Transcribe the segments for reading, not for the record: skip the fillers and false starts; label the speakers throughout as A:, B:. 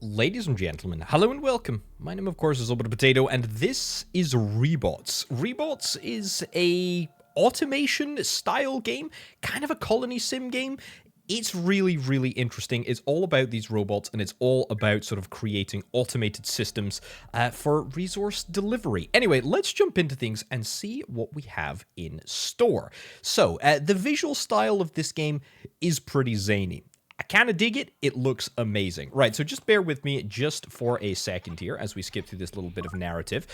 A: Ladies and gentlemen, hello and welcome. My name, of course, is Orbital Potato, and this is Rebots. Rebots is a automation-style game, kind of a colony sim game. It's really, really interesting. It's all about these robots, and it's all about sort of creating automated systems for resource delivery. Anyway, let's jump into things and see what we have in store. So, the visual style of this game is pretty zany. I kind of dig it. It looks amazing. Right, so just bear with me just for a second here as we skip through this little bit of narrative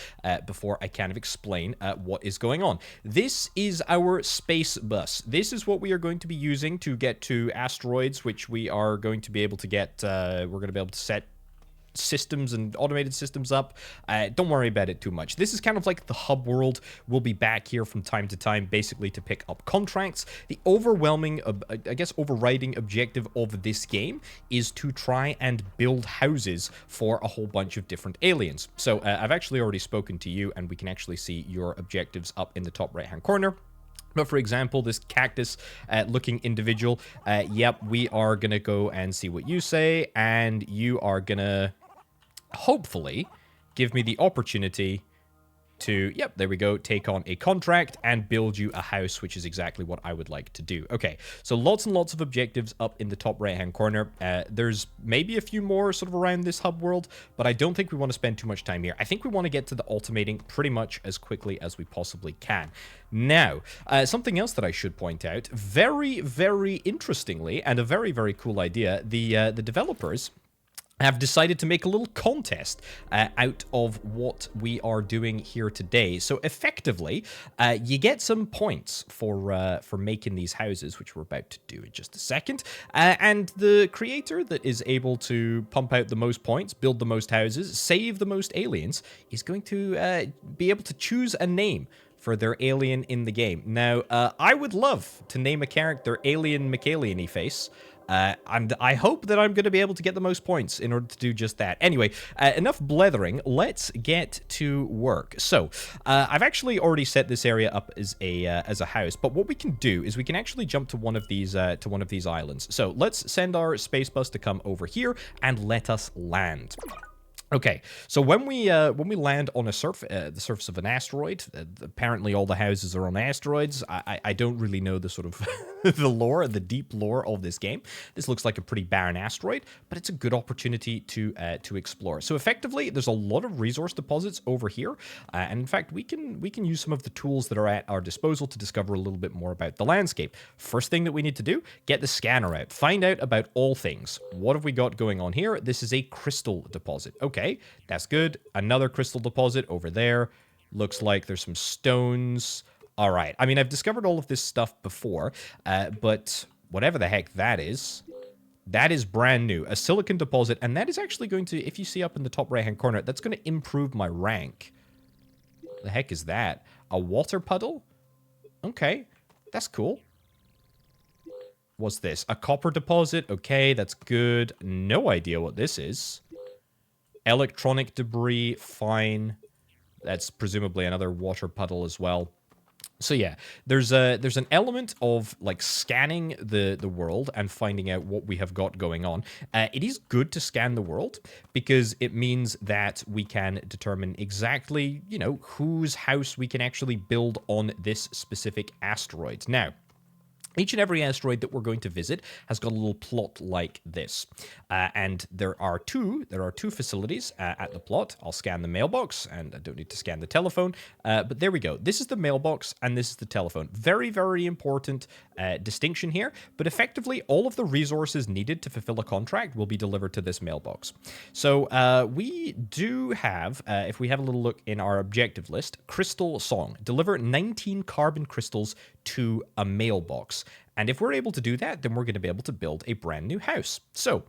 A: before I kind of explain what is going on. This is our space bus. This is what we are going to be using to get to asteroids, which we are going to be able to get, we're going to be able to set systems and automated systems up. Don't worry about it too much. This is kind of like the hub world. We'll be back here from time to time, basically to pick up contracts. The overwhelming, I guess, overriding objective of this game is to try and build houses for a whole bunch of different aliens. So I've actually already spoken to you, and we can actually see your objectives up in the top right-hand corner. But for example, this cactus looking individual, yep, we are going to go and see what you say, and you are going to hopefully give me the opportunity to, yep, there we go, take on a contract and build you a house, which is exactly what I would like to do. Okay, so lots and lots of objectives up in the top right-hand corner. There's maybe a few more sort of around this hub world, but I don't think we want to spend too much time here. I think we want to get to the automating pretty much as quickly as we possibly can. Now, something else that I should point out, very, very interestingly, and a very, very cool idea, the developers have decided to make a little contest out of what we are doing here today. So effectively, you get some points for making these houses, which we're about to do in just a second. And the creator that is able to pump out the most points, build the most houses, save the most aliens, is going to be able to choose a name for their alien in the game. Now, I would love to name a character Alien McAlien-y Face. And I hope that I'm going to be able to get the most points in order to do just that. Anyway, enough blethering. Let's get to work. So, I've actually already set this area up as a house. But what we can do is we can actually jump to one of these islands. So let's send our space bus to come over here and let us land. Okay, so when we land on the surface of an asteroid, apparently all the houses are on asteroids. I don't really know the sort of the deep lore of this game. This looks like a pretty barren asteroid, but it's a good opportunity to explore. So effectively, there's a lot of resource deposits over here, and in fact, we can use some of the tools that are at our disposal to discover a little bit more about the landscape. First thing that we need to do, get the scanner out, find out about all things. What have we got going on here? This is a crystal deposit. Okay, that's good. Another crystal deposit over there. Looks like there's some stones. All right. I mean, I've discovered all of this stuff before, but whatever the heck that is brand new. A silicon deposit, and that is actually going to, if you see up in the top right-hand corner, that's going to improve my rank. What the heck is that? A water puddle? Okay, that's cool. What's this? A copper deposit? Okay, that's good. No idea what this is. Electronic debris, fine. That's presumably another water puddle as well. So yeah, there's an element of like scanning the world and finding out what we have got going on. It is good to scan the world because it means that we can determine exactly, you know, whose house we can actually build on this specific asteroid. Now, each and every asteroid that we're going to visit has got a little plot like this. And there are two facilities at the plot. I'll scan the mailbox, and I don't need to scan the telephone. But there we go. This is the mailbox, and this is the telephone. Very, very important distinction here. But effectively, all of the resources needed to fulfill a contract will be delivered to this mailbox. So we do have, if we have a little look in our objective list, Crystal Song. Deliver 19 carbon crystals to a mailbox. And if we're able to do that, then we're going to be able to build a brand new house. So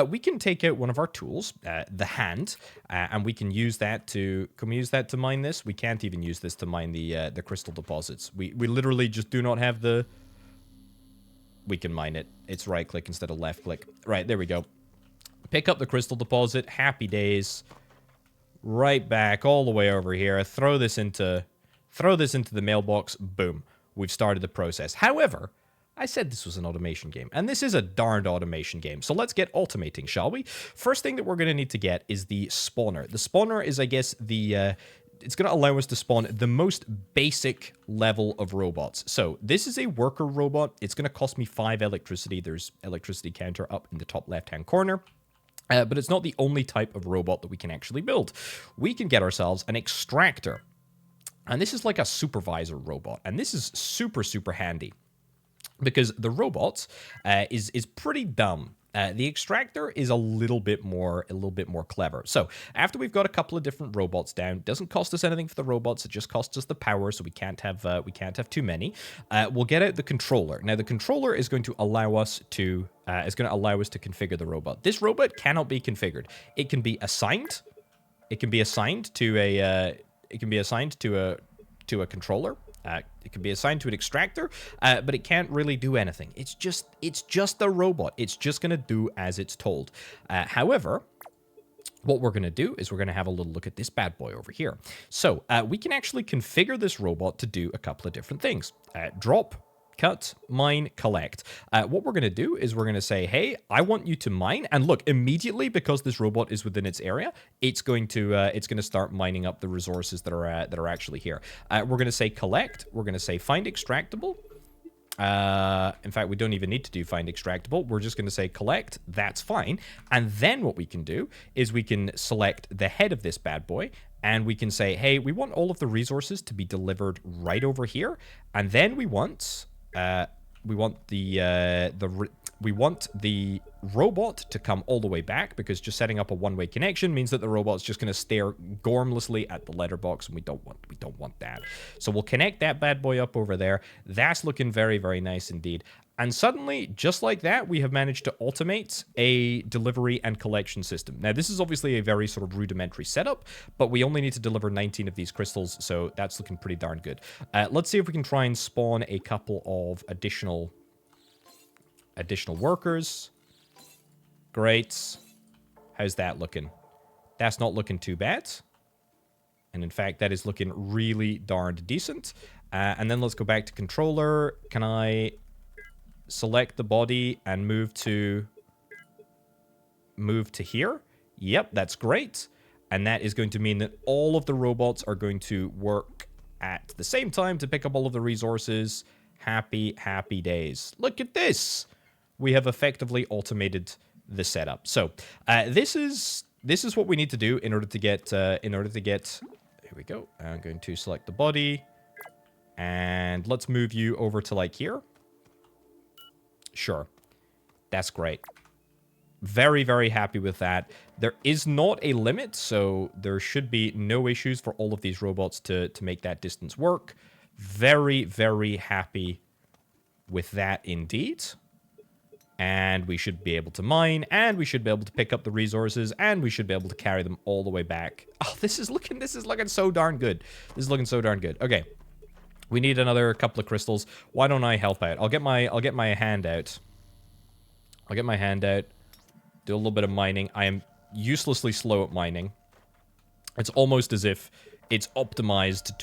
A: we can take out one of our tools, the hand, and we can use that to, can we use that to mine this? We can't even use this to mine the crystal deposits. We literally just do not have the, we can mine it. It's right click instead of left click. Right, there we go. Pick up the crystal deposit, happy days. Right back all the way over here. Throw this into the mailbox, boom. We've started the process. However, I said this was an automation game, and this is a darned automation game. So let's get automating, shall we? First thing that we're going to need to get is the spawner. The spawner is, I guess, it's going to allow us to spawn the most basic level of robots. So this is a worker robot. It's going to cost me 5 electricity. There's electricity counter up in the top left-hand corner. But it's not the only type of robot that we can actually build. We can get ourselves an extractor. And this is like a supervisor robot. And this is super, super handy. Because the robot is pretty dumb. The extractor is a little bit more clever. So after we've got a couple of different robots down, doesn't cost us anything for the robots. It just costs us the power, so we can't have too many. We'll get out the controller. Now the controller is going to allow us to configure the robot. This robot cannot be configured. It can be assigned. It can be assigned to a controller. It can be assigned to an extractor, but it can't really do anything. It's just a robot. It's just going to do as it's told. However, what we're going to do is we're going to have a little look at this bad boy over here. So we can actually configure this robot to do a couple of different things. Drop, cut, mine, collect. What we're going to do is we're going to say, hey, I want you to mine. And look, immediately, because this robot is within its area, it's going to start mining up the resources that are actually here. We're going to say collect. We're going to say find extractable. In fact, we don't even need to do find extractable. We're just going to say collect. That's fine. And then what we can do is we can select the head of this bad boy. And we can say, hey, we want all of the resources to be delivered right over here. And then we want the robot to come all the way back, because just setting up a one-way connection means that the robot's just going to stare gormlessly at the letterbox, and we don't want that. So we'll connect that bad boy up over there. That's looking very, very nice indeed. And suddenly, just like that, we have managed to automate a delivery and collection system. Now, this is obviously a very sort of rudimentary setup, but we only need to deliver 19 of these crystals, so that's looking pretty darn good. Let's see if we can try and spawn a couple of additional workers. Great. How's that looking? That's not looking too bad. And in fact, that is looking really darned decent. And then let's go back to controller. Can I select the body and move to here? Yep, that's great. And that is going to mean that all of the robots are going to work at the same time to pick up all of the resources. Happy, happy days. Look at this. We have effectively automated the setup. So this is what we need to do in order to get here we go. I'm going to select the body, and let's move you over to like here. Sure. That's great. Very, very happy with that. There is not a limit, so there should be no issues for all of these robots to make that distance work. Very, very happy with that indeed. And we should be able to mine, and we should be able to pick up the resources, and we should be able to carry them all the way back. Oh, this is looking so darn good. This is looking so darn good. Okay. We need another couple of crystals. Why don't I help out? I'll get my hand out. I'll get my hand out. Do a little bit of mining. I am uselessly slow at mining. It's almost as if it's optimized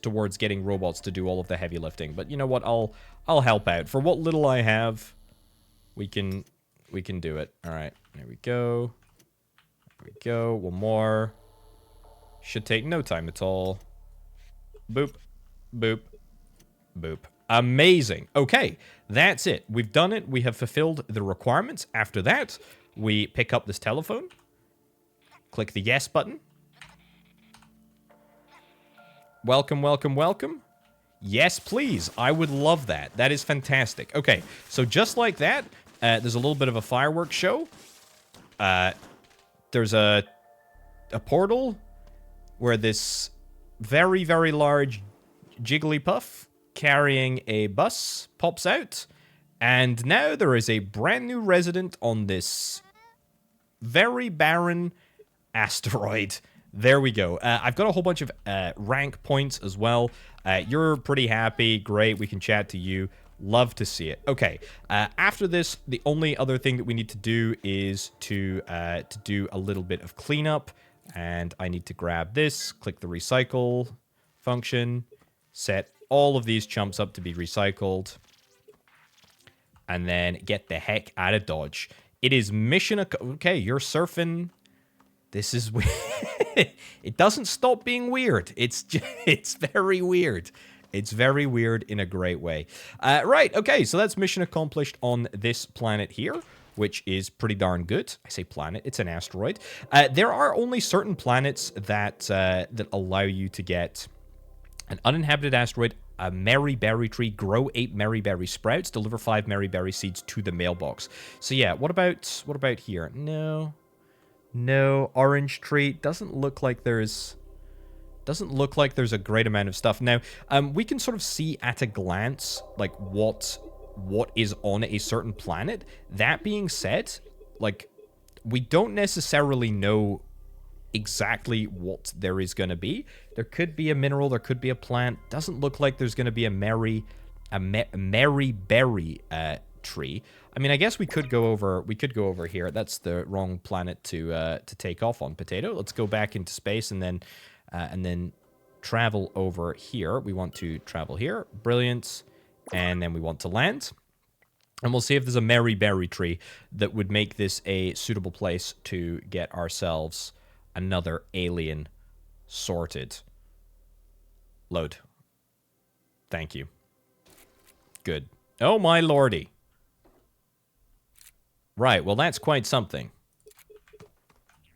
A: towards getting robots to do all of the heavy lifting. But you know what? I'll help out. For what little I have, we can do it. All right. There we go. There we go. One more. Should take no time at all. Boop. Boop. Boop. Amazing. Okay, that's it. We've done it. We have fulfilled the requirements. After that, we pick up this telephone. Click the yes button. Welcome, welcome, welcome. Yes, please. I would love that. That is fantastic. Okay, so just like that, there's a little bit of a fireworks show. There's a portal where this very, very large Jigglypuff carrying a bus pops out, and now there is a brand new resident on this very barren asteroid. There we go. I've got a whole bunch of rank points as well. You're pretty happy. Great. We can chat to you. Love to see it. Okay. After this, the only other thing that we need to do is to do a little bit of cleanup. And I need to grab this, click the recycle function. set all of these chumps up to be recycled, and then get the heck out of Dodge. It is mission... Okay, you're surfing... This is weird. It doesn't stop being weird. It's very weird. It's very weird in a great way. Right, okay, so that's mission accomplished on this planet here, which is pretty darn good. I say planet, it's an asteroid. There are only certain planets that that allow you to get an uninhabited asteroid, a merry berry tree, grow 8 merry berry sprouts, deliver 5 merry berry seeds to the mailbox. So yeah, what about here? No, orange tree. Doesn't look like there's a great amount of stuff. Now, we can sort of see at a glance, like, what is on a certain planet. That being said, like, we don't necessarily know exactly what there is going to be. There could be a mineral, there could be a plant. Doesn't look like there's going to be a merry berry tree. I mean, I guess we could go over here. That's the wrong planet to take off on, Potato. Let's go back into space and then travel over here. We want to travel here. Brilliant. And then we want to land. And we'll see if there's a merry berry tree that would make this a suitable place to get ourselves another alien sorted. Load. Thank you. Good. Oh my lordy. Right, well that's quite something.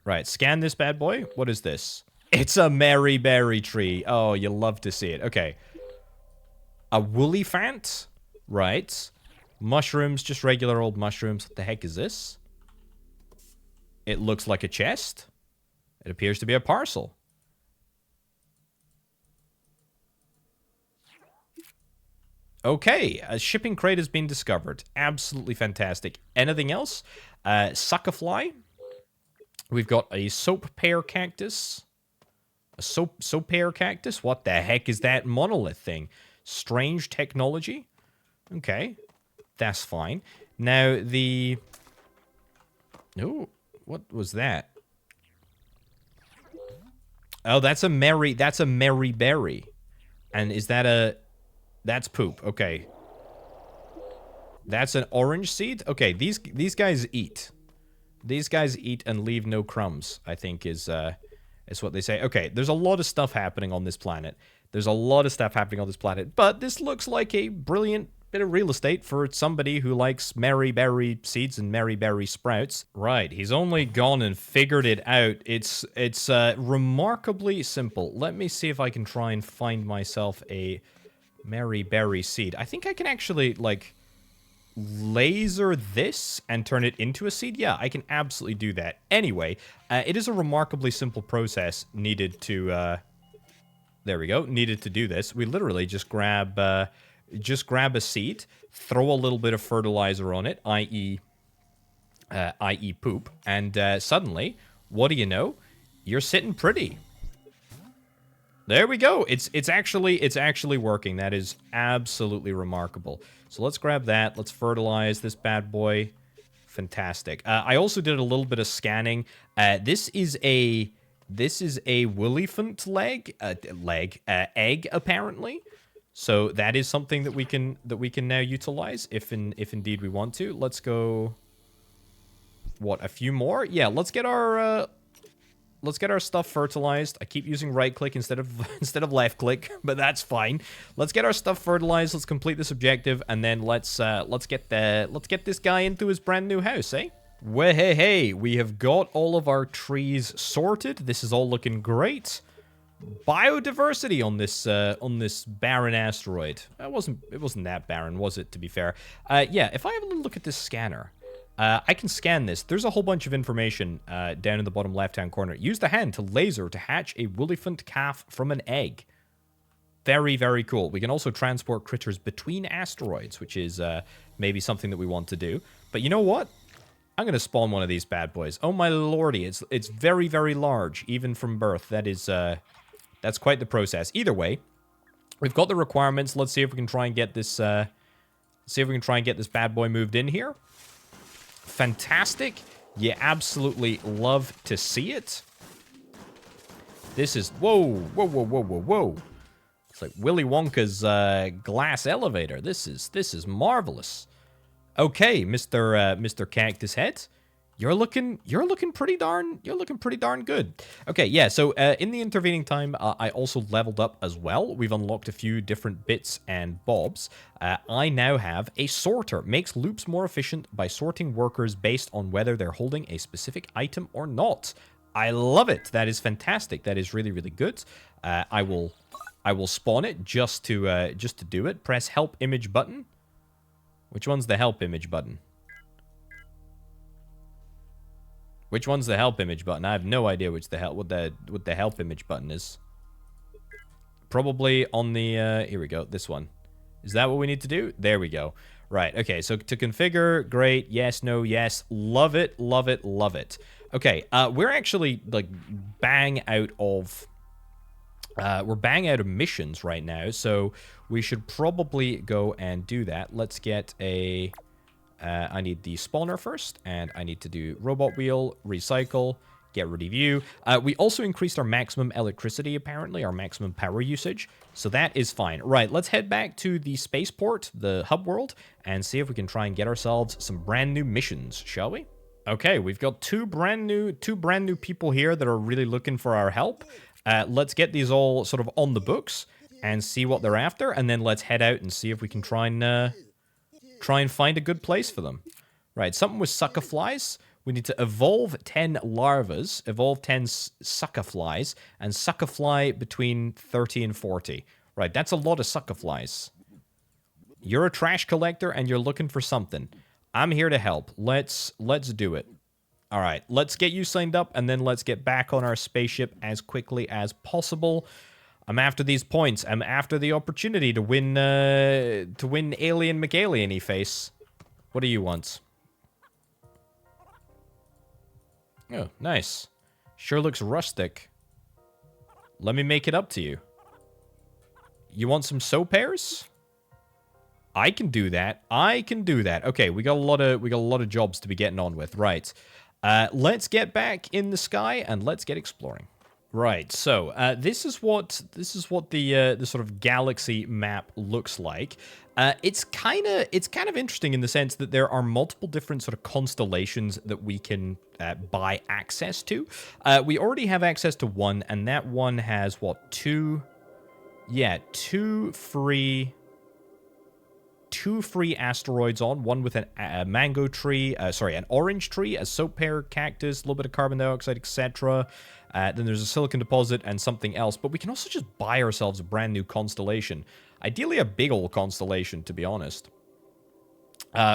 A: Right, scan this bad boy. What is this? It's a merry berry tree. Oh, you love to see it. Okay. A woolly fant? Right. Mushrooms, just regular old mushrooms. What the heck is this? It looks like a chest. It appears to be a parcel. Okay, a shipping crate has been discovered. Absolutely fantastic. Anything else? Suckerfly. We've got a soap pear cactus. A soap pear cactus? What the heck is that monolith thing? Strange technology? Okay, that's fine. Now, the... Oh, what was that? Oh, that's a merry berry. And is that a... That's poop. Okay. That's an orange seed? Okay, these guys eat. These guys eat and leave no crumbs, I think is what they say. Okay, there's a lot of stuff happening on this planet. But this looks like a brilliant bit of real estate for somebody who likes merry berry seeds and merry berry sprouts. Right, he's only gone and figured it out. It's remarkably simple. Let me see if I can try and find myself a merry berry seed. I think I can actually, like, laser this and turn it into a seed. Yeah, I can absolutely do that. Anyway, it is a remarkably simple process needed to, there we go, needed to do this. We literally just grab a seed, throw a little bit of fertilizer on it, i.e. poop, and suddenly, what do you know? You're sitting pretty. There we go. It's actually working. That is absolutely remarkable. So let's grab that. Let's fertilize this bad boy. Fantastic. I also did a little bit of scanning. This is a woollyphant egg apparently. So that is something that we can now utilize if indeed we want to. Let's go. What, a few more? Yeah, let's get our stuff fertilized. I keep using right click instead of left click, but that's fine. Let's get our stuff fertilized. Let's complete this objective, and then let's get this guy into his brand new house, eh? Well, hey, we have got all of our trees sorted. This is all looking great. Biodiversity on this barren asteroid. It wasn't that barren, was it? To be fair, yeah. If I have a little look at this scanner. I can scan this. There's a whole bunch of information down in the bottom left-hand corner. Use the hand to laser to hatch a woollyphant calf from an egg. Very, very cool. We can also transport critters between asteroids, which is maybe something that we want to do. But you know what? I'm going to spawn one of these bad boys. Oh my lordy, it's very, very large, even from birth. That's quite the process. Either way, we've got the requirements. Let's see if we can try and get this. See if we can try and get this bad boy moved in here. Fantastic. You absolutely love to see it. This is... Whoa. Let's It's like Willy Wonka's glass elevator. This is marvelous. Okay, Mr. Cactus Head. You're looking pretty darn good. Okay, yeah, so in the intervening time, I also leveled up as well. We've unlocked a few different bits and bobs. I now have a sorter. Makes loops more efficient by sorting workers based on whether they're holding a specific item or not. I love it. That is fantastic. That is really, really good. I will spawn it just to do it. Press help image button. Which one's the help image button? Which one's the help image button? I have no idea what the help image button is. Probably on the here we go, this one. Is that what we need to do? There we go. Right, okay, so to configure, great, yes, no, yes, love it, love it, love it. Okay, we're actually like bang out of missions right now, so we should probably go and do that. Let's get a I need the spawner first, and I need to do robot wheel, recycle, get rid of you. We also increased our maximum electricity, apparently, our maximum power usage, so that is fine. Right, let's head back to the spaceport, the hub world, and see if we can try and get ourselves some brand new missions, shall we? Okay, we've got two brand new people here that are really looking for our help. Let's get these all sort of on the books and see what they're after, and then let's head out and see if we can try and find a good place for them. Right, something with sucker flies. We need to evolve 10 larvas, evolve 10 sucker flies, and sucker fly between 30 and 40. Right, that's a lot of sucker flies. You're a trash collector and you're looking for something. I'm here to help. Let's do it. All right, let's get you signed up, and then let's get back on our spaceship as quickly as possible. I'm after these points. I'm after the opportunity to win Alien McAlien-y face. What do you want? Oh, nice. Sure looks rustic. Let me make it up to you. You want some soap pairs? I can do that. I can do that. Okay, we got a lot of jobs to be getting on with. Right. Let's get back in the sky and let's get exploring. Right, so this is what the sort of galaxy map looks like. It's kind of interesting in the sense that there are multiple different sort of constellations that we can buy access to. We already have access to one, and that one has what, two free asteroids on, one with a mango tree, an orange tree, a soap pear, cactus, a little bit of carbon dioxide, etc. Then there's a silicon deposit and something else, but we can also just buy ourselves a brand new constellation. Ideally a big old constellation, to be honest.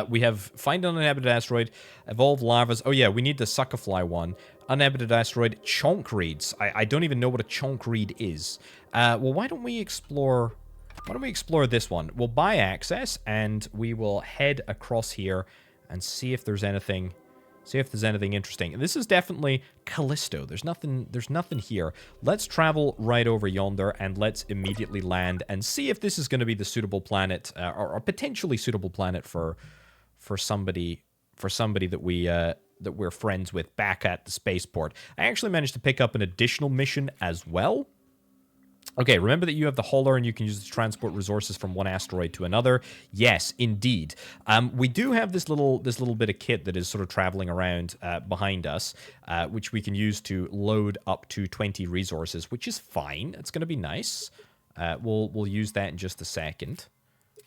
A: We have find an uninhabited asteroid, evolve larvas. Oh yeah, we need the suckerfly one. Uninhabited asteroid, chonk reeds. I don't even know what a chonk reed is. Well, why don't we explore this one? We'll buy access, and we will head across here and see if there's anything interesting. This is definitely Callisto. There's nothing here. Let's travel right over yonder, and let's immediately land and see if this is going to be the suitable planet, or a potentially suitable planet for somebody that we're friends with back at the spaceport. I actually managed to pick up an additional mission as well. Okay, remember that you have the hauler and you can use it to transport resources from one asteroid to another. Yes, indeed. We do have this little bit of kit that is sort of traveling around behind us, which we can use to load up to 20 resources, which is fine. It's going to be nice. We'll use that in just a second.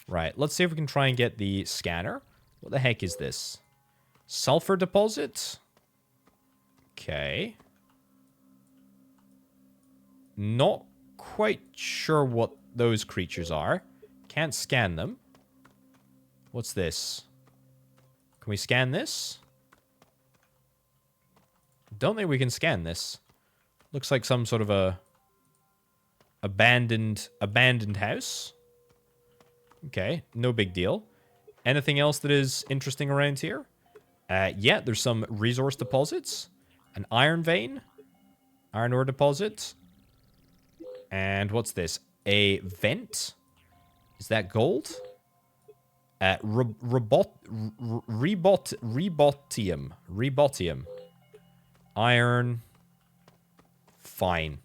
A: Right, let's see if we can try and get the scanner. What the heck is this? Sulfur deposit? Okay. Not quite sure what those creatures are. Can't scan them. What's this? Can we scan this? Don't think we can scan this. Looks like some sort of a abandoned house. Okay, no big deal. Anything else that is interesting around here? Yeah, there's some resource deposits. An iron vein. Iron ore deposit. And what's this? A vent? Is that gold? Rebotium. Iron. Fine.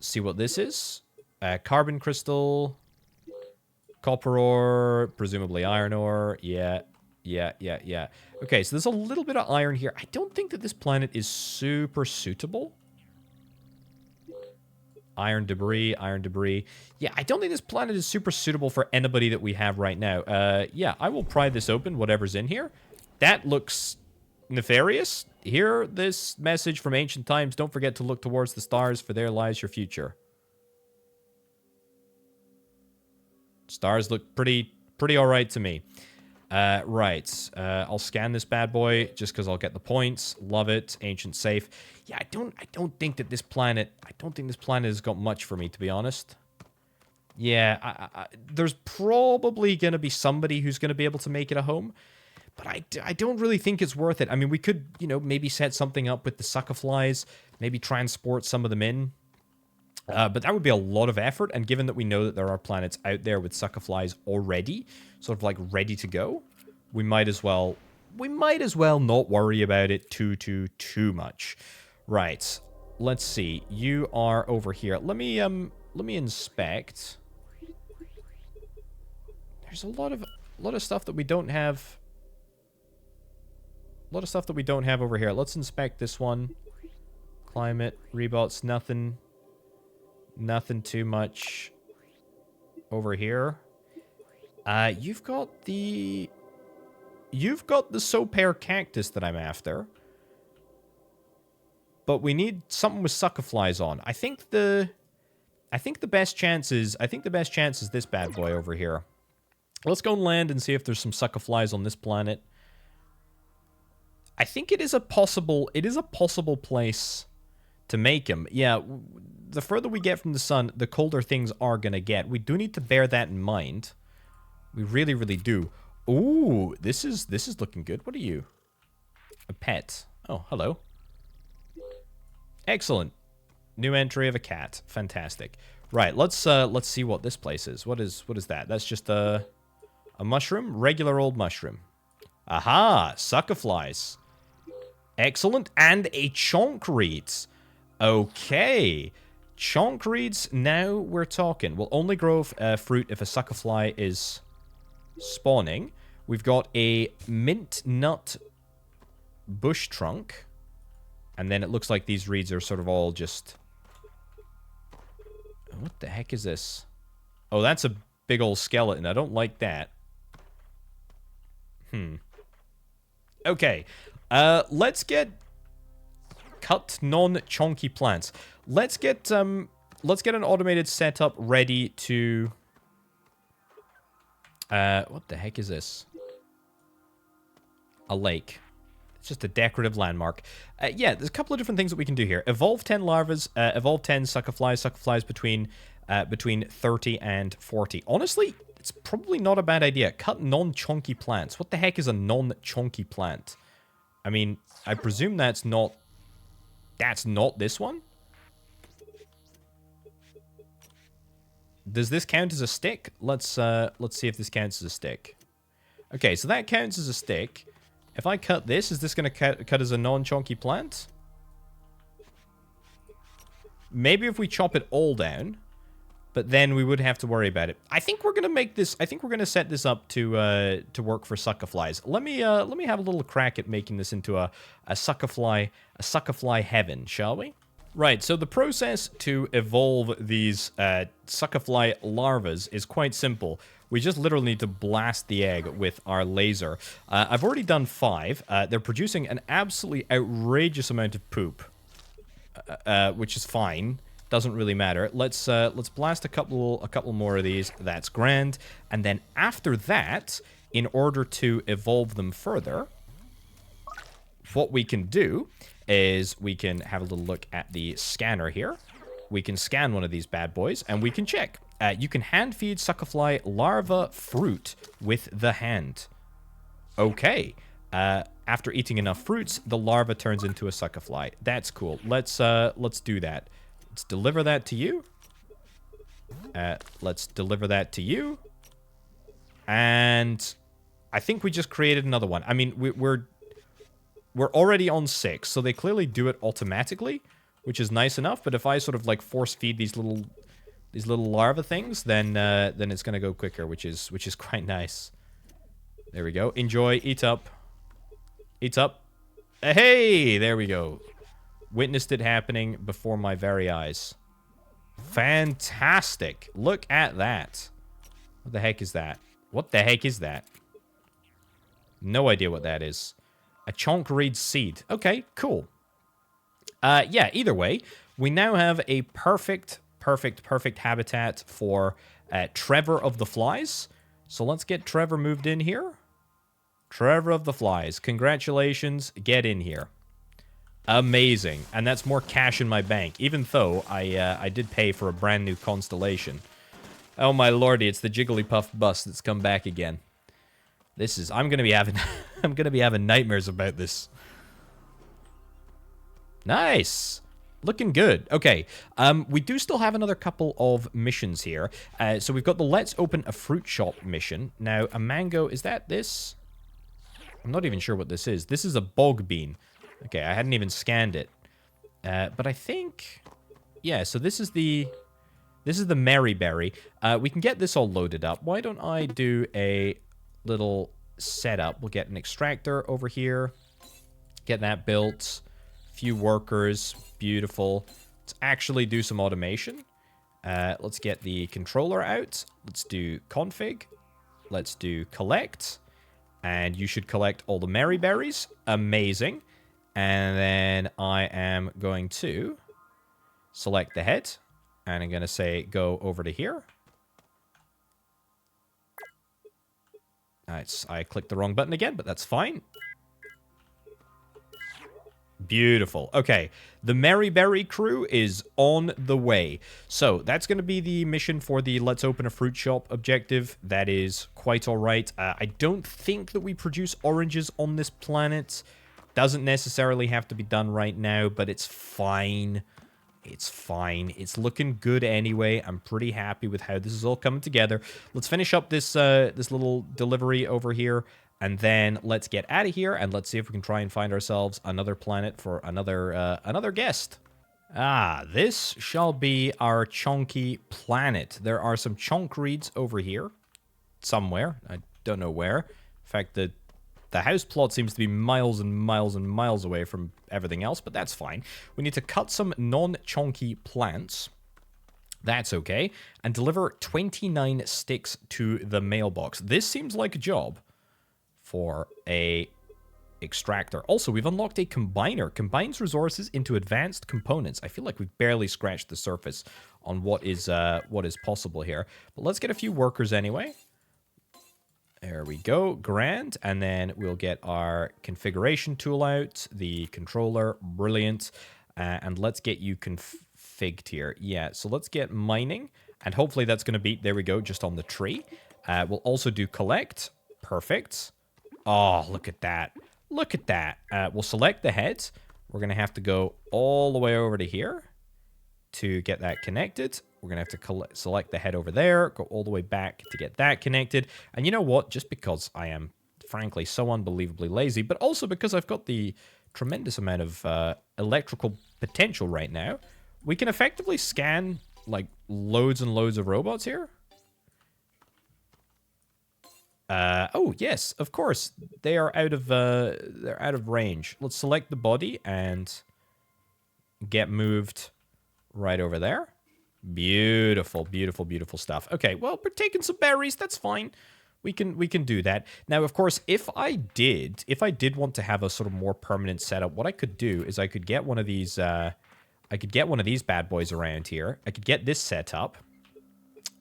A: see what this is. Carbon crystal, copper ore, presumably iron ore. Yeah. Okay, so there's a little bit of iron here. I don't think that this planet is super suitable. Iron debris, iron debris. Yeah, I don't think this planet is super suitable for anybody that we have right now. Yeah, I will pry this open, whatever's in here. That looks nefarious. Hear this message from ancient times. Don't forget to look towards the stars, for there lies your future. Stars look pretty alright to me. Right. I'll scan this bad boy just because I'll get the points. Love it. Ancient safe. Yeah, I don't think that this planet... I don't think this planet has got much for me, to be honest. Yeah, there's probably going to be somebody who's going to be able to make it a home. But I don't really think it's worth it. I mean, we could, you know, maybe set something up with the sucker flies. Maybe transport some of them in. But that would be a lot of effort, and given that we know that there are planets out there with sucker flies already, sort of like ready to go, we might as well not worry about it too much. Right. Let's see. You are over here. Let me inspect. There's a lot of stuff that we don't have. A lot of stuff that we don't have over here. Let's inspect this one. Climate, rebots, nothing. Nothing too much over here. You've got the Sopair cactus that I'm after. But we need something with sucker flies on. I think the best chance is this bad boy over here. Let's go and land and see if there's some sucker flies on this planet. I think it is a possible place to make them. Yeah, the further we get from the sun, the colder things are going to get. We do need to bear that in mind. We really, really do. Ooh, this is looking good. What are you? A pet. Oh, hello. Excellent. New entry of a cat. Fantastic. Right, let's see what this place is. What is that? That's just a mushroom? Regular old mushroom. Aha! Sucker flies. Excellent. And a chonk reeds. Okay. Chonk reeds, now we're talking. Will only grow fruit if a sucker fly is spawning. We've got a mint nut bush trunk. And then it looks like these reeds are sort of all just... What the heck is this? Oh, that's a big old skeleton. I don't like that. Okay. Let's get... Cut non-chonky plants. Let's get an automated setup ready to... what the heck is this? A lake. It's just a decorative landmark. Yeah, there's a couple of different things that we can do here. Evolve 10 larvas, evolve 10 sucker flies between 30 and 40. Honestly, it's probably not a bad idea. Cut non-chonky plants. What the heck is a non-chonky plant? I mean, I presume that's not this one? Does this count as a stick? Let's see if this counts as a stick. Okay, so that counts as a stick. If I cut this, is this going to cut as a non-chonky plant? Maybe if we chop it all down, but then we would have to worry about it. I think we're going to make this... I think we're going to set this up to work for sucker flies. Let me have a little crack at making this into a sucker fly heaven, shall we? Right, so the process to evolve these sucker fly larvas is quite simple. We just literally need to blast the egg with our laser. I've already done 5. They're producing an absolutely outrageous amount of poop, which is fine. Doesn't really matter. Let's blast a couple more of these. That's grand. And then after that, in order to evolve them further, what we can do is we can have a little look at the scanner here. We can scan one of these bad boys, and we can check. You can hand feed suckerfly larva fruit with the hand. Okay. After eating enough fruits, the larva turns into a suckerfly. That's cool. Let's do that. Let's deliver that to you. Let's deliver that to you. And I think we just created another one. I mean, we're already on 6, so they clearly do it automatically, which is nice enough. But if I sort of like force feed these little larva things, then it's gonna go quicker, which is quite nice. There we go. Enjoy. Eat up. Eat up. Hey, there we go. Witnessed it happening before my very eyes. Fantastic. Look at that. What the heck is that? What the heck is that? No idea what that is. A chonk reed seed. Okay, cool. Yeah, either way, we now have a perfect habitat for Trevor of the Flies. So let's get Trevor moved in here. Trevor of the Flies, congratulations, get in here. Amazing, and that's more cash in my bank, even though I did pay for a brand new constellation. Oh my lordy, it's the Jigglypuff bus that's come back again. This is, I'm gonna be having, I'm gonna be having nightmares about this. Nice. Looking good. Okay, we do still have another couple of missions here. So we've got the Let's Open a Fruit Shop mission. Now, a mango, is that this? I'm not even sure what this is. This is a bog bean. Okay, I hadn't even scanned it. But I think... Yeah, so this is the Mary Berry. We can get this all loaded up. Why don't I do a little setup? We'll get an extractor over here. Get that built. Few workers. Beautiful. Let's actually do some automation. Let's get the controller out. Let's do config. Let's do collect. And you should collect all the Mary Berries. Amazing. And then I am going to select the head. And I'm going to say go over to here. I clicked the wrong button again, but that's fine. Beautiful. Okay, the Mary Berry crew is on the way. So that's going to be the mission for the Let's Open a Fruit Shop objective. That is quite all right. I don't think that we produce oranges on this planet. Doesn't necessarily have to be done right now, but it's fine. It's fine. It's looking good anyway. I'm pretty happy with how this is all coming together. Let's finish up this this little delivery over here. And then let's get out of here, and let's see if we can try and find ourselves another planet for another guest. Ah, this shall be our chonky planet. There are some chonk reeds over here, somewhere. I don't know where. In fact, the house plot seems to be miles and miles and miles away from everything else, but that's fine. We need to cut some non-chonky plants. That's okay. And deliver 29 sticks to the mailbox. This seems like a job for a extractor. Also, we've unlocked a combiner. Combines resources into advanced components. I feel like we've barely scratched the surface on what is possible here. But let's get a few workers anyway. There we go. Grand. And then we'll get our configuration tool out. The controller. Brilliant. And let's get you configured here. Yeah, so let's get mining. And hopefully that's going to be, there we go, just on the tree. We'll also do collect. Perfect. Oh, look at that. Look at that. We'll select the head. We're going to have to go all the way over to here to get that connected. We're going to have to select the head over there, go all the way back to get that connected. And you know what? Just because I am, frankly, so unbelievably lazy, but also because I've got the tremendous amount of electrical potential right now, we can effectively scan, like, loads and loads of robots here. Oh, yes, of course. They are they're out of range. Let's select the body and get moved right over there. Beautiful, beautiful, beautiful stuff. Okay, well, we're taking some berries. That's fine. We can do that. Now, of course, if I did want to have a sort of more permanent setup, what I could do is I could get one of these bad boys around here. I could get this set up.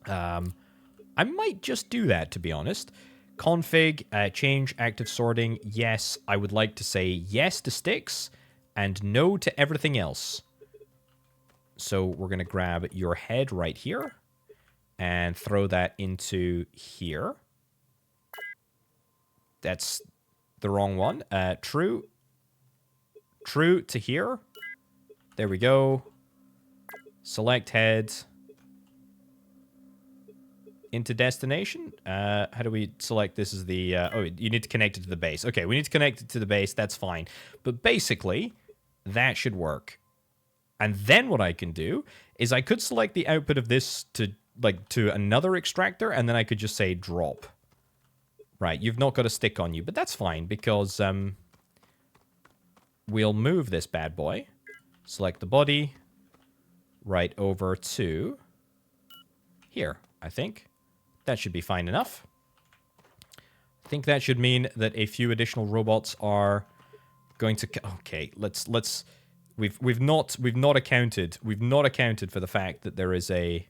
A: I might just do that, to be honest. Config, change active sorting. Yes, I would like to say yes to sticks and no to everything else. So we're going to grab your head right here and throw that into here. That's the wrong one. True to here. There we go. Select head. Into destination. How do we select this as the... oh, you need to connect it to the base. Okay, we need to connect it to the base. That's fine. But basically, that should work. And then what I can do is I could select the output of this to, like, to another extractor, and then I could just say drop. Right, you've not got a stick on you, but that's fine, because we'll move this bad boy. Select the body. Right over to here, I think. That should be fine enough. I think that should mean that a few additional robots are going to... Okay, let's... We've not accounted for the fact that there is a...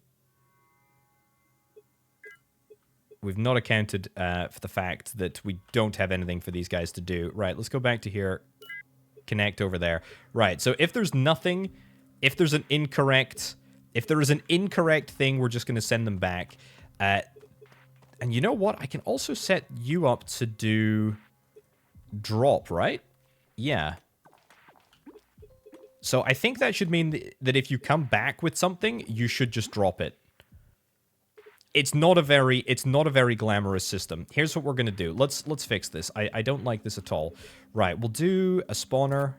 A: We've not accounted for the fact that we don't have anything for these guys to do. Right, let's go back to here. Connect over there. Right, so if there's nothing... If there is an incorrect thing, we're just going to send them back. And you know what? I can also set you up to do drop, right? Yeah. So I think that should mean that if you come back with something, you should just drop it. It's not a very glamorous system. Here's what we're going to do. Let's fix this. I don't like this at all. Right, we'll do a spawner.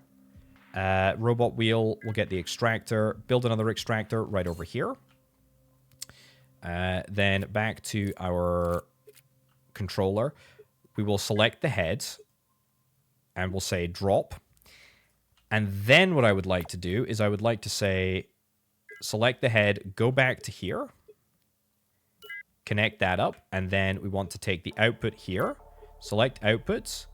A: Robot wheel, we'll get the extractor, build another extractor right over here. Then back to our controller. We will select the head, and we'll say drop. And then what I would like to do is I would like to say, select the head, go back to here, connect that up, and then we want to take the output here, select outputs,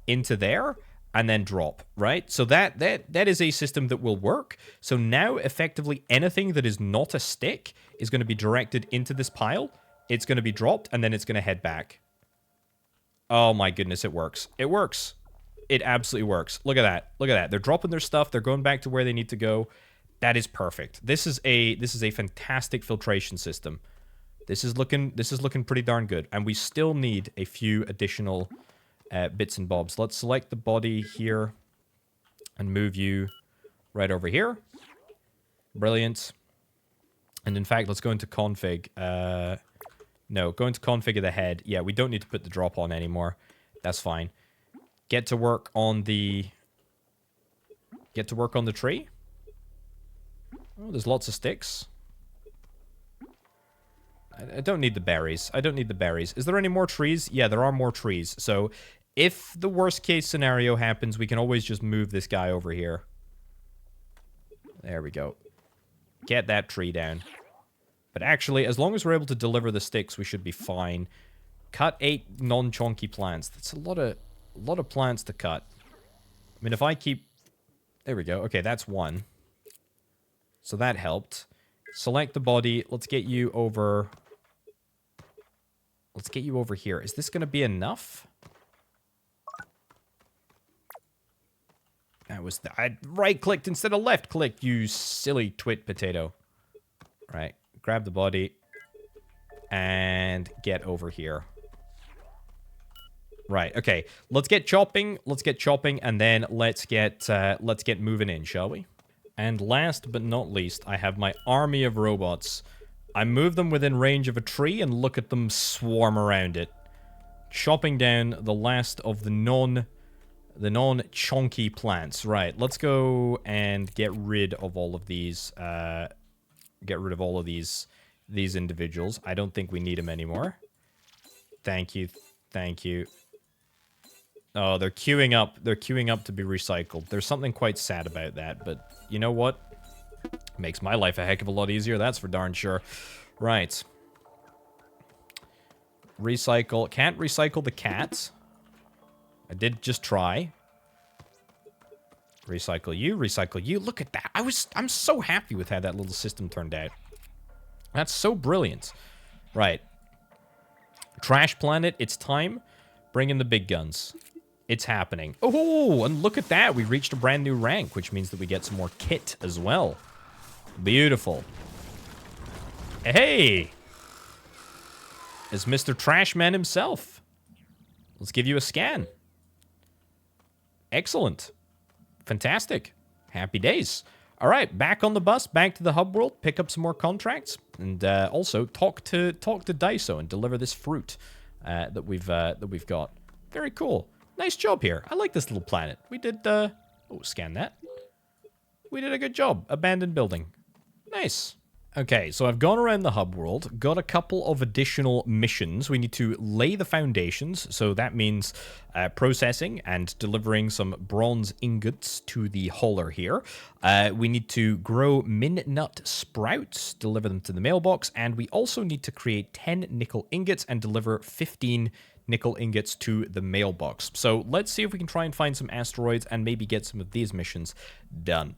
A: into there, and then drop, right? So that is a system that will work. So now, effectively, anything that is not a stick is going to be directed into this pile. It's going to be dropped, and then it's going to head back. Oh my goodness, it works. It works. It absolutely works. Look at that. Look at that. They're dropping their stuff. They're going back to where they need to go. That is perfect. This is a fantastic filtration system. This is looking pretty darn good. And we still need a few additional bits and bobs. Let's select the body here and move you right over here. Brilliant. And in fact, let's go into config. No, go into config of the head. Yeah, we don't need to put the drop on anymore. That's fine. Get to work on the tree. Oh, there's lots of sticks. I don't need the berries. I don't need the berries. Is there any more trees? Yeah, there are more trees. So if the worst case scenario happens, we can always just move this guy over here. There we go. Get that tree down. But actually, as long as we're able to deliver the sticks, we should be fine. Cut 8 non-chonky plants. That's a lot of plants to cut. I mean, if I keep... There we go. Okay, that's 1. So that helped. Select the body. Let's get you over... Let's get you over here. Is this going to be enough? That was... I right-clicked instead of left-clicked, you silly twit potato. Right. Grab the body. And get over here. Right, okay. Let's get chopping. Let's get chopping, and then let's get moving in, shall we? And last but not least, I have my army of robots. I move them within range of a tree and look at them swarm around it. Chopping down the last of the non-chonky plants. Right, let's go and get rid of all of these, these individuals. I don't think we need them anymore. Thank you, thank you. Oh, they're queuing up. They're queuing up to be recycled. There's something quite sad about that, but you know what? Makes my life a heck of a lot easier, that's for darn sure. Right. Recycle. Can't recycle the cats. I did just try. Recycle you, recycle you. Look at that. I'm so happy with how that little system turned out. That's so brilliant. Right. Trash Planet, it's time. Bring in the big guns. It's happening. Oh, and look at that. We reached a brand new rank, which means that we get some more kit as well. Beautiful. Hey! It's Mr. Trashman himself. Let's give you a scan. Excellent. Fantastic. Happy days. All right, back on the bus, back to the hub world, pick up some more contracts, and also talk to Daiso and deliver this fruit that we've got. Very cool. Nice job here. I like this little planet. We did, oh, scan that. we did a good job. Abandoned building. Nice. Okay, so I've gone around the hub world, got a couple of additional missions. We need to lay the foundations, so that means processing and delivering some bronze ingots to the hauler here. We need to grow min nut sprouts, deliver them to the mailbox, and we also need to create 10 nickel ingots and deliver 15 nickel ingots to the mailbox. So let's see if we can try and find some asteroids and maybe get some of these missions done.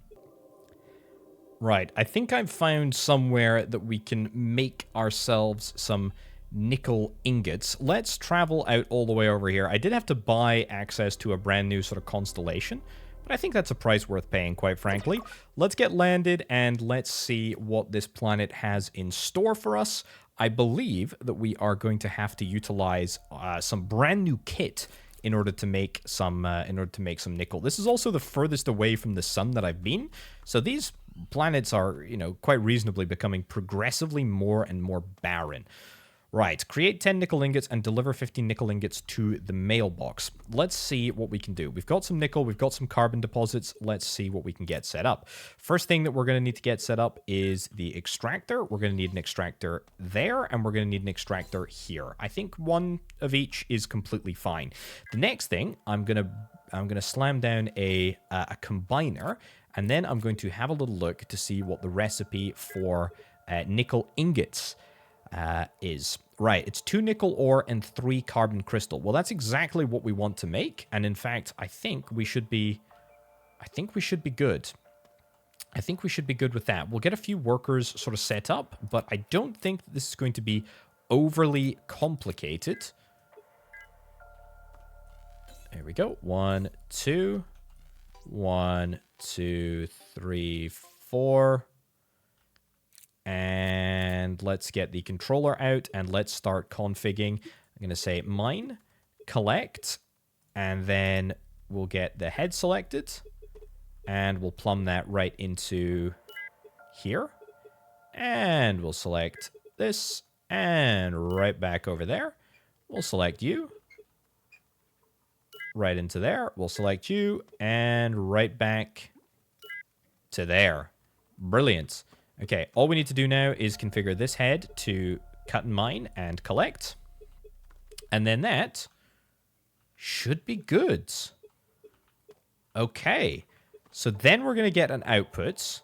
A: Right, I think I've found somewhere that we can make ourselves some nickel ingots. Let's travel out all the way over here. I did have to buy access to a brand new sort of constellation, but I think that's a price worth paying, quite frankly. Let's get landed and let's see what this planet has in store for us. I believe that we are going to have to utilize some brand new kit in order to make some nickel. This is also the furthest away from the sun that I've been, so these planets are, you know, quite reasonably becoming progressively more and more barren. Right, create 10 nickel ingots and deliver 15 nickel ingots to the mailbox. Let's see what we can do. We've got some nickel, we've got some carbon deposits. Let's see what we can get set up. First thing that we're going to need to get set up is the extractor. We're going to need an extractor there, and we're going to need an extractor here. I think one of each is completely fine. The next thing, I'm going to slam down a combiner, and then I'm going to have a little look to see what the recipe for nickel ingots is. Right, it's 2 nickel ore and 3 carbon crystal. Well, that's exactly what we want to make, and in fact, I think we should be good. I think we should be good with that. We'll get a few workers sort of set up, but I don't think this is going to be overly complicated. There we go. 1, 2. 1, 2, 3, 4. And let's get the controller out and let's start configuring. I'm going to say mine, collect, and then we'll get the head selected, and we'll plumb that right into here. And we'll select this, and right back over there. We'll select you. Right into there. We'll select you, and right back to there. Brilliant. Okay, all we need to do now is configure this head to cut and mine and collect. And then that should be good. Okay, so then we're going to get an output.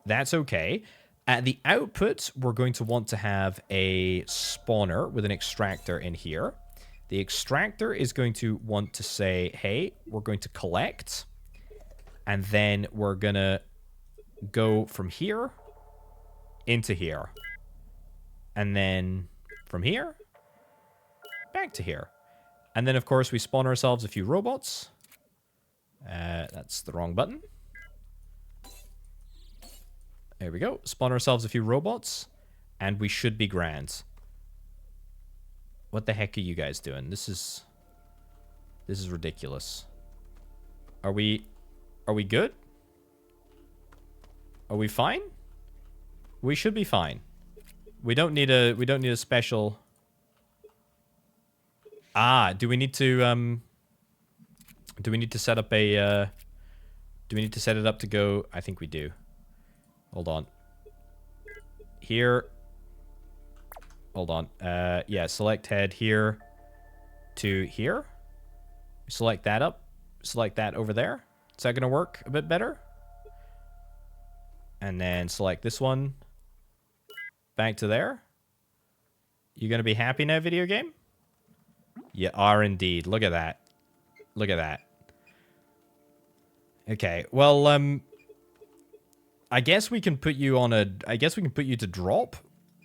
A: That's okay. At the output, we're going to want to have a spawner with an extractor in here. The extractor is going to want to say, hey, we're going to collect. And then we're going to go from here into here. And then from here, back to here. And then, of course, we spawn ourselves a few robots. That's the wrong button. There we go. Spawn ourselves a few robots. And we should be grand. What the heck are you guys doing? This is ridiculous. Are we good? Are we fine? We should be fine. We don't need a special. Do we need to set up a do we need to set it up to go? I think we do. Hold on. Here. Hold on. Yeah, select head here to here. Select that up. Select that over there. Is that going to work a bit better? And then select this one. Back to there. You going to be happy now, video game? You are indeed. Look at that. Look at that. Okay, well, I guess we can put you on a... I guess we can put you to drop.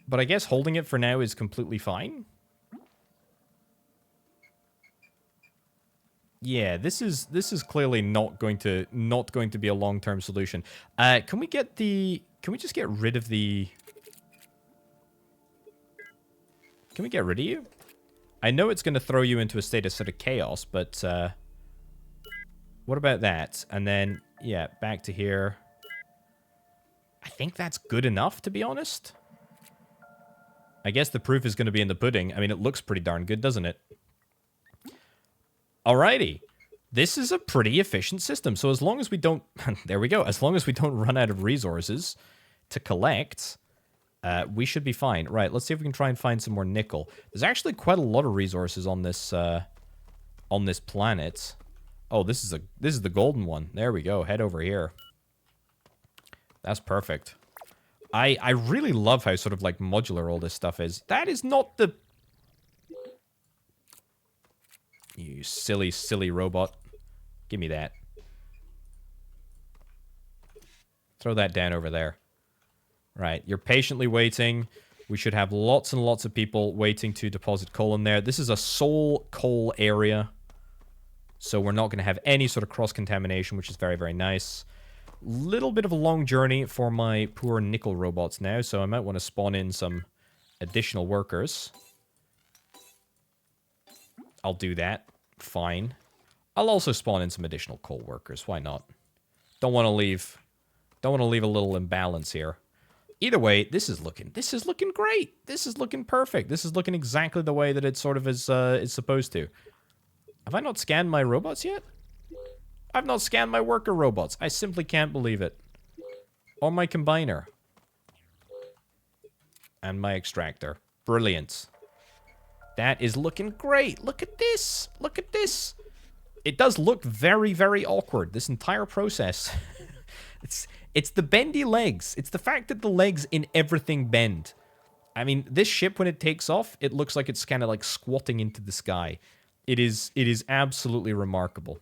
A: But I guess holding it for now is completely fine. Yeah, this is clearly not going to be a long-term solution. Can we just get rid of the... Can we get rid of you? I know it's going to throw you into a state of sort of chaos, but what about that? And then, yeah, back to here. I think that's good enough, to be honest. I guess the proof is going to be in the pudding. I mean, it looks pretty darn good, doesn't it? Alrighty. This is a pretty efficient system. So as long as we don't... there we go. As long as we don't run out of resources to collect, we should be fine. Right, let's see if we can try and find some more nickel. There's actually quite a lot of resources on this planet. Oh, this is the golden one. There we go. Head over here. That's perfect. I really love how sort of like modular all this stuff is. That is not the... You silly, silly robot. Give me that. Throw that down over there. Right, you're patiently waiting. We should have lots and lots of people waiting to deposit coal in there. This is a sole coal area. So we're not going to have any sort of cross-contamination, which is very, very nice. Little bit of a long journey for my poor nickel robots now, so I might want to spawn in some additional workers. I'll do that. Fine. I'll also spawn in some additional coal workers. Why not? Don't want to leave a little imbalance here. Either way, this is looking great. This is looking perfect. This is looking exactly the way that it sort of is supposed to. Have I not scanned my robots yet? I've not scanned my worker robots. I simply can't believe it. Or my combiner. And my extractor. Brilliant. That is looking great. Look at this. Look at this. It does look very, very awkward, this entire process. It's the bendy legs. It's the fact that the legs in everything bend. I mean, this ship, when it takes off, it looks like it's kind of like squatting into the sky. It is absolutely remarkable.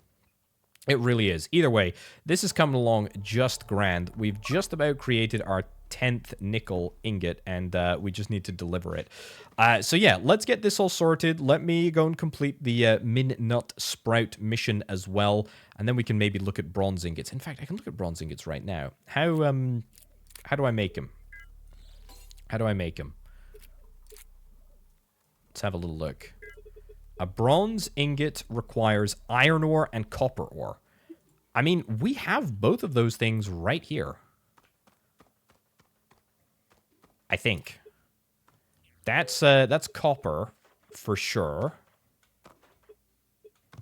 A: It really is. Either way, this is coming along just grand. We've just about created our 10th nickel ingot, and we just need to deliver it. So yeah, let's get this all sorted. Let me go and complete the Min Nut Sprout mission as well, and then we can maybe look at bronze ingots. In fact, I can look at bronze ingots right now. How do I make them? How do I make them? Let's have a little look. A bronze ingot requires iron ore and copper ore. I mean, we have both of those things right here. I think. That's copper for sure.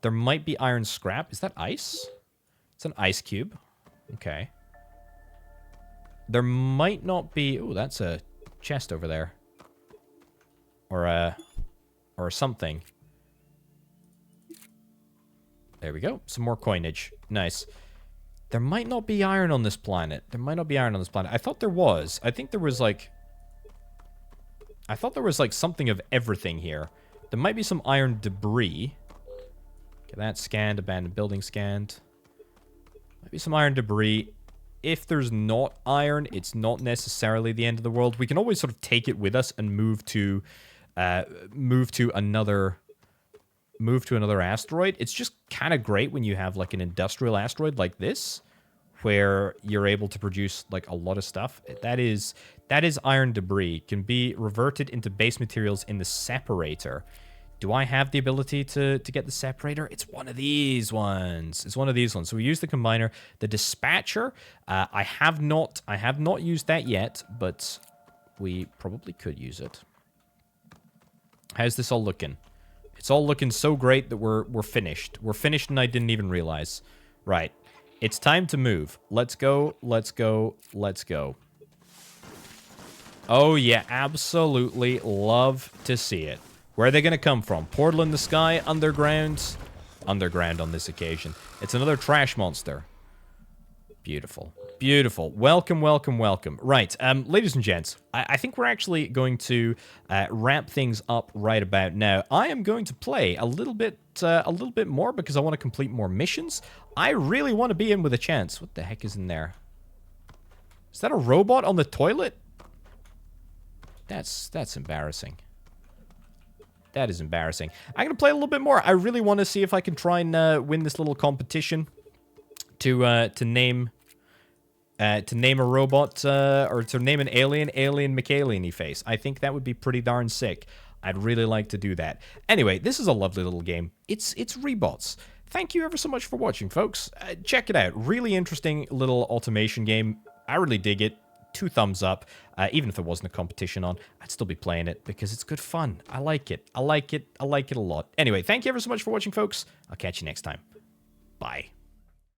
A: There might be iron scrap. Is that ice? It's an ice cube. Okay. There might not be... Ooh, that's a chest over there. Or something. There we go. Some more coinage. Nice. There might not be iron on this planet. There might not be iron on this planet. I thought there was. I think there was like... I thought there was like something of everything here. There might be some iron debris. Get that scanned. Abandoned building scanned. Might be some iron debris. If there's not iron, it's not necessarily the end of the world. We can always sort of take it with us and move to another asteroid. It's just kind of great when you have like an industrial asteroid like this, where you're able to produce like a lot of stuff. That is iron debris. Can be reverted into base materials in the separator. Do I have the ability to get the separator? It's one of these ones. It's one of these ones. So we use the combiner. The dispatcher, I have not used that yet, but we probably could use it. How's this all looking? It's all looking so great that we're finished. We're finished and I didn't even realize. Right. It's time to move. Let's go, let's go, let's go. Oh yeah, absolutely love to see it. Where are they going to come from? Portal in the sky? Underground? Underground on this occasion. It's another trash monster. Beautiful. Beautiful. Welcome, welcome, welcome. Right, ladies and gents, I think we're actually going to wrap things up right about now. I am going to play a little bit more because I want to complete more missions. I really want to be in with a chance. What the heck is in there? Is that a robot on the toilet? That's embarrassing. That is embarrassing. I'm going to play a little bit more. I really want to see if I can try and win this little competition to name a robot or to name an alien McAlieny face. I think that would be pretty darn sick. I'd really like to do that. Anyway, this is a lovely little game. It's Rebots. Thank you ever so much for watching, folks. Check it out. Really interesting little automation game. I really dig it. 2 thumbs up. Even if there wasn't a competition on, I'd still be playing it because it's good fun. I like it. I like it. I like it a lot. Anyway, thank you ever so much for watching, folks. I'll catch you next time. Bye.